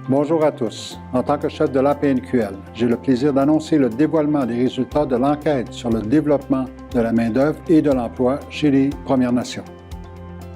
Bonjour à tous. En tant que chef de l'APNQL, j'ai le plaisir d'annoncer le dévoilement des résultats de l'enquête sur le développement de la main-d'œuvre et de l'emploi chez les Premières Nations.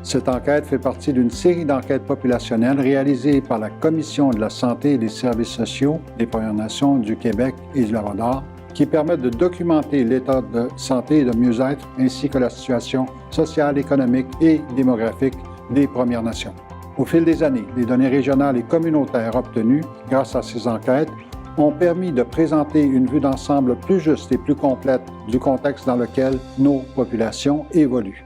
Cette enquête fait partie d'une série d'enquêtes populationnelles réalisées par la Commission de la santé et des services sociaux des Premières Nations du Québec et du Labrador, qui permettent de documenter l'état de santé et de mieux-être ainsi que la situation sociale, économique et démographique des Premières Nations. Au fil des années, les données régionales et communautaires obtenues grâce à ces enquêtes ont permis de présenter une vue d'ensemble plus juste et plus complète du contexte dans lequel nos populations évoluent.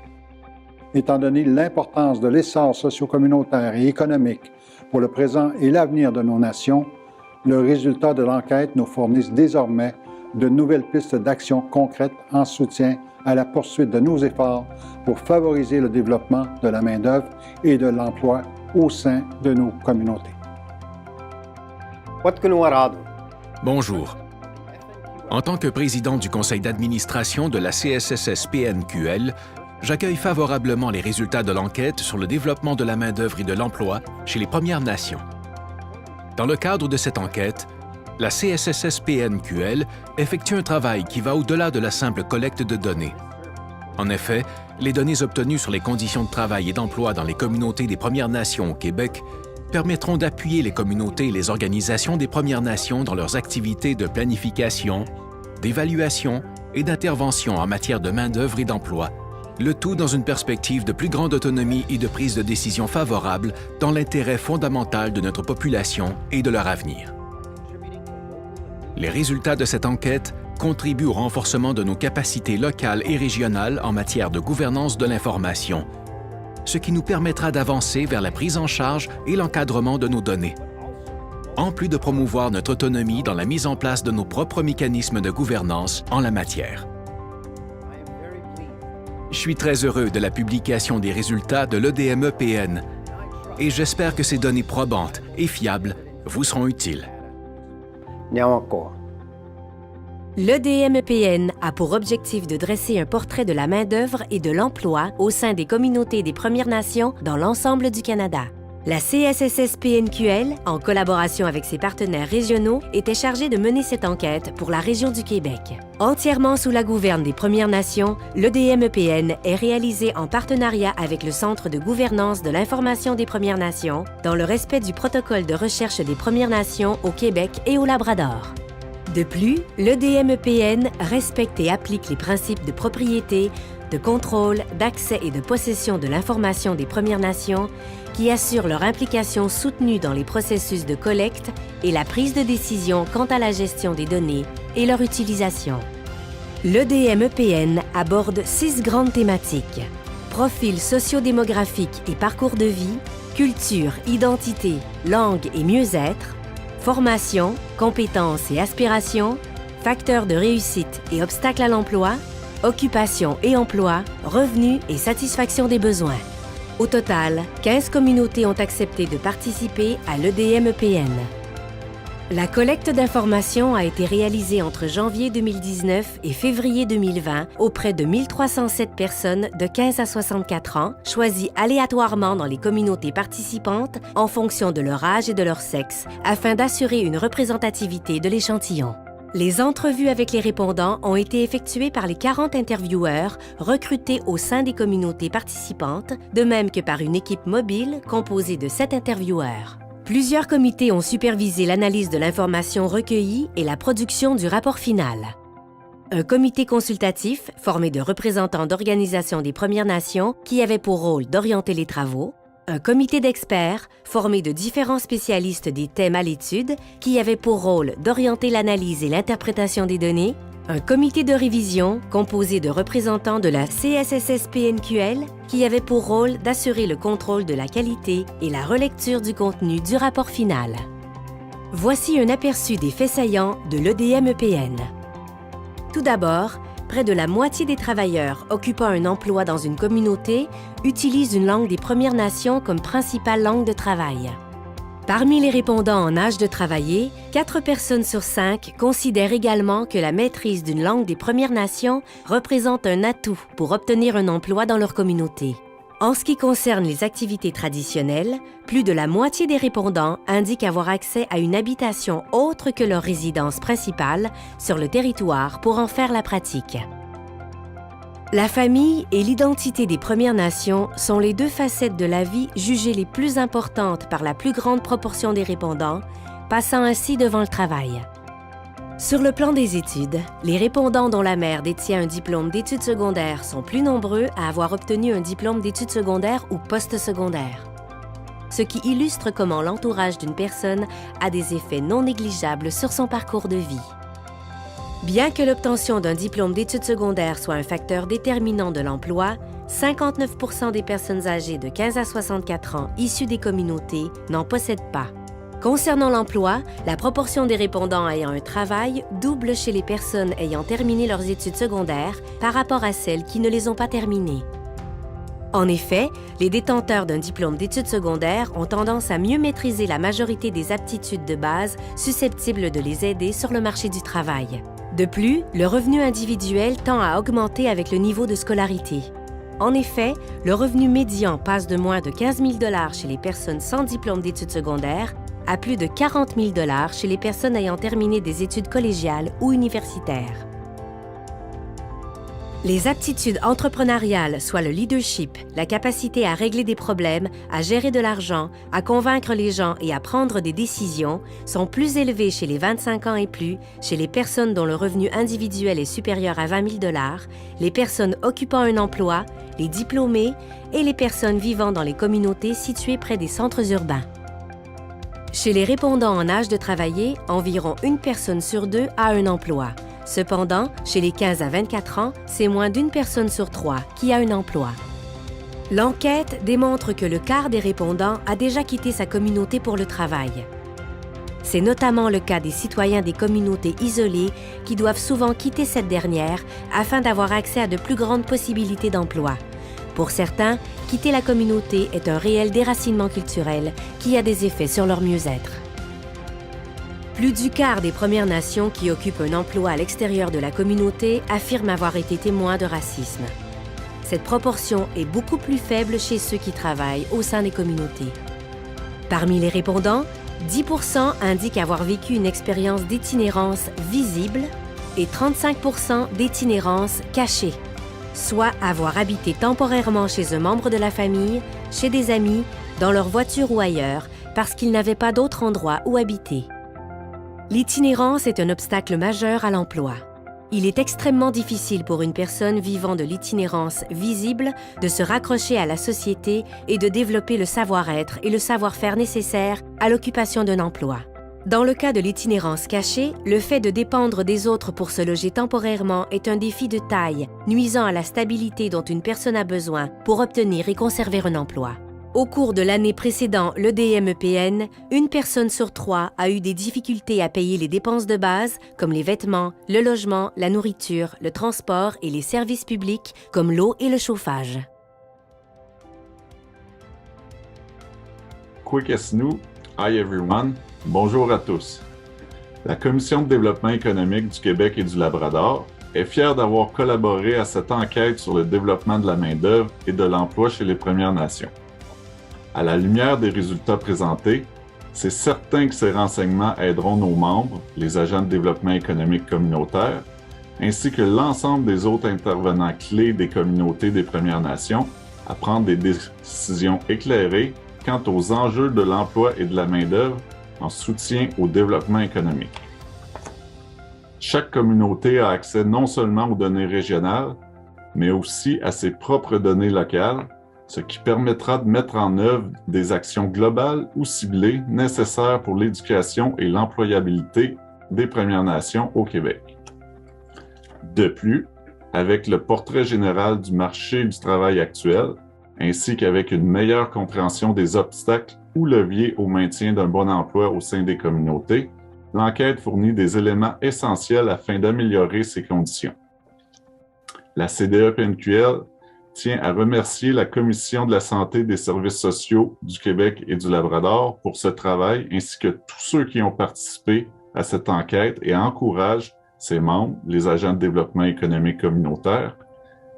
Étant donné l'importance de l'essor socio-communautaire et économique pour le présent et l'avenir de nos nations, le résultat de l'enquête nous fournit désormais de nouvelles pistes d'action concrètes en soutien à la poursuite de nos efforts pour favoriser le développement de la main-d'œuvre et de l'emploi au sein de nos communautés. Bonjour. En tant que président du conseil d'administration de la CSSS-PNQL, j'accueille favorablement les résultats de l'enquête sur le développement de la main-d'œuvre et de l'emploi chez les Premières Nations. Dans le cadre de cette enquête, la CSSS-PNQL effectue un travail qui va au-delà de la simple collecte de données. En effet, les données obtenues sur les conditions de travail et d'emploi dans les communautés des Premières Nations au Québec permettront d'appuyer les communautés et les organisations des Premières Nations dans leurs activités de planification, d'évaluation et d'intervention en matière de main-d'œuvre et d'emploi, le tout dans une perspective de plus grande autonomie et de prise de décision favorable dans l'intérêt fondamental de notre population et de leur avenir. Les résultats de cette enquête contribuent au renforcement de nos capacités locales et régionales en matière de gouvernance de l'information, ce qui nous permettra d'avancer vers la prise en charge et l'encadrement de nos données, en plus de promouvoir notre autonomie dans la mise en place de nos propres mécanismes de gouvernance en la matière. Je suis très heureux de la publication des résultats de l'EDMEPN et j'espère que ces données probantes et fiables vous seront utiles. L'EDMEPN a pour objectif de dresser un portrait de la main-d'œuvre et de l'emploi au sein des communautés des Premières Nations dans l'ensemble du Canada. La CSSS-PNQL, en collaboration avec ses partenaires régionaux, était chargée de mener cette enquête pour la région du Québec. Entièrement sous la gouverne des Premières Nations, l'EDMEPN est réalisé en partenariat avec le Centre de gouvernance de l'information des Premières Nations, dans le respect du protocole de recherche des Premières Nations au Québec et au Labrador. De plus, l'EDMEPN respecte et applique les principes de propriété, de contrôle, d'accès et de possession de l'information des Premières Nations qui assurent leur implication soutenue dans les processus de collecte et la prise de décision quant à la gestion des données et leur utilisation. L'EDMEPN aborde 6 grandes thématiques: profil sociodémographique et parcours de vie, culture, identité, langue et mieux-être, formation, compétences et aspirations, facteurs de réussite et obstacles à l'emploi, occupation et emploi, revenus et satisfaction des besoins. Au total, 15 communautés ont accepté de participer à l'EDMEPN. La collecte d'informations a été réalisée entre janvier 2019 et février 2020 auprès de 1307 personnes de 15 à 64 ans, choisies aléatoirement dans les communautés participantes en fonction de leur âge et de leur sexe, afin d'assurer une représentativité de l'échantillon. Les entrevues avec les répondants ont été effectuées par les 40 intervieweurs recrutés au sein des communautés participantes, de même que par une équipe mobile composée de 7 intervieweurs. Plusieurs comités ont supervisé l'analyse de l'information recueillie et la production du rapport final. Un comité consultatif, formé de représentants d'organisations des Premières Nations qui avait pour rôle d'orienter les travaux, un comité d'experts, formé de différents spécialistes des thèmes à l'étude qui avait pour rôle d'orienter l'analyse et l'interprétation des données, un comité de révision composé de représentants de la CSSS-PNQL qui avait pour rôle d'assurer le contrôle de la qualité et la relecture du contenu du rapport final. Voici un aperçu des faits saillants de l'EDMEPN. Tout d'abord, près de la moitié des travailleurs occupant un emploi dans une communauté utilisent une langue des Premières Nations comme principale langue de travail. Parmi les répondants en âge de travailler, 4 personnes sur 5 considèrent également que la maîtrise d'une langue des Premières Nations représente un atout pour obtenir un emploi dans leur communauté. En ce qui concerne les activités traditionnelles, plus de la moitié des répondants indiquent avoir accès à une habitation autre que leur résidence principale sur le territoire pour en faire la pratique. La famille et l'identité des Premières Nations sont les deux facettes de la vie jugées les plus importantes par la plus grande proportion des répondants, passant ainsi devant le travail. Sur le plan des études, les répondants dont la mère détient un diplôme d'études secondaires sont plus nombreux à avoir obtenu un diplôme d'études secondaires ou postsecondaires, ce qui illustre comment l'entourage d'une personne a des effets non négligeables sur son parcours de vie. Bien que l'obtention d'un diplôme d'études secondaires soit un facteur déterminant de l'emploi, 59% des personnes âgées de 15 à 64 ans issues des communautés n'en possèdent pas. Concernant l'emploi, la proportion des répondants ayant un travail double chez les personnes ayant terminé leurs études secondaires par rapport à celles qui ne les ont pas terminées. En effet, les détenteurs d'un diplôme d'études secondaires ont tendance à mieux maîtriser la majorité des aptitudes de base susceptibles de les aider sur le marché du travail. De plus, le revenu individuel tend à augmenter avec le niveau de scolarité. En effet, le revenu médian passe de moins de 15 000 $ chez les personnes sans diplôme d'études secondaires à plus de 40 000 $ chez les personnes ayant terminé des études collégiales ou universitaires. Les aptitudes entrepreneuriales, soit le leadership, la capacité à régler des problèmes, à gérer de l'argent, à convaincre les gens et à prendre des décisions, sont plus élevées chez les 25 ans et plus, chez les personnes dont le revenu individuel est supérieur à 20 000 $, les personnes occupant un emploi, les diplômés et les personnes vivant dans les communautés situées près des centres urbains. Chez les répondants en âge de travailler, environ une personne sur deux a un emploi. Cependant, chez les 15 à 24 ans, c'est moins d'une personne sur trois qui a un emploi. L'enquête démontre que le quart des répondants a déjà quitté sa communauté pour le travail. C'est notamment le cas des citoyens des communautés isolées qui doivent souvent quitter cette dernière afin d'avoir accès à de plus grandes possibilités d'emploi. Pour certains, quitter la communauté est un réel déracinement culturel qui a des effets sur leur mieux-être. Plus du quart des Premières Nations qui occupent un emploi à l'extérieur de la communauté affirment avoir été témoins de racisme. Cette proportion est beaucoup plus faible chez ceux qui travaillent au sein des communautés. Parmi les répondants, 10% indiquent avoir vécu une expérience d'itinérance visible et 35% d'itinérance cachée, soit avoir habité temporairement chez un membre de la famille, chez des amis, dans leur voiture ou ailleurs, parce qu'ils n'avaient pas d'autre endroit où habiter. L'itinérance est un obstacle majeur à l'emploi. Il est extrêmement difficile pour une personne vivant de l'itinérance visible de se raccrocher à la société et de développer le savoir-être et le savoir-faire nécessaires à l'occupation d'un emploi. Dans le cas de l'itinérance cachée, le fait de dépendre des autres pour se loger temporairement est un défi de taille, nuisant à la stabilité dont une personne a besoin pour obtenir et conserver un emploi. Au cours de l'année précédant le DMEPN, une personne sur trois a eu des difficultés à payer les dépenses de base, comme les vêtements, le logement, la nourriture, le transport et les services publics, comme l'eau et le chauffage. Quick as new. Hi everyone. Bonjour à tous. La Commission de développement économique du Québec et du Labrador est fière d'avoir collaboré à cette enquête sur le développement de la main-d'œuvre et de l'emploi chez les Premières Nations. À la lumière des résultats présentés, c'est certain que ces renseignements aideront nos membres, les agents de développement économique communautaire, ainsi que l'ensemble des autres intervenants clés des communautés des Premières Nations à prendre des décisions éclairées quant aux enjeux de l'emploi et de la main-d'œuvre en soutien au développement économique. Chaque communauté a accès non seulement aux données régionales, mais aussi à ses propres données locales, ce qui permettra de mettre en œuvre des actions globales ou ciblées nécessaires pour l'éducation et l'employabilité des Premières Nations au Québec. De plus, avec le portrait général du marché du travail actuel, ainsi qu'avec une meilleure compréhension des obstacles ou leviers au maintien d'un bon emploi au sein des communautés, l'enquête fournit des éléments essentiels afin d'améliorer ces conditions. La CDE-PNQL tient à remercier la Commission de la santé des services sociaux du Québec et du Labrador pour ce travail, ainsi que tous ceux qui ont participé à cette enquête et encourage ses membres, les agents de développement économique communautaire,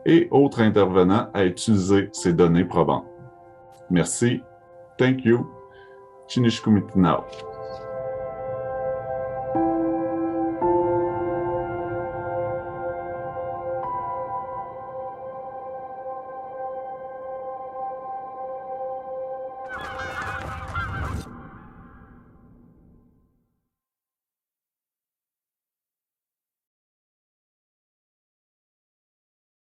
et autres intervenants à utiliser ces données probantes. Merci. Thank you. Chinishkumitinao.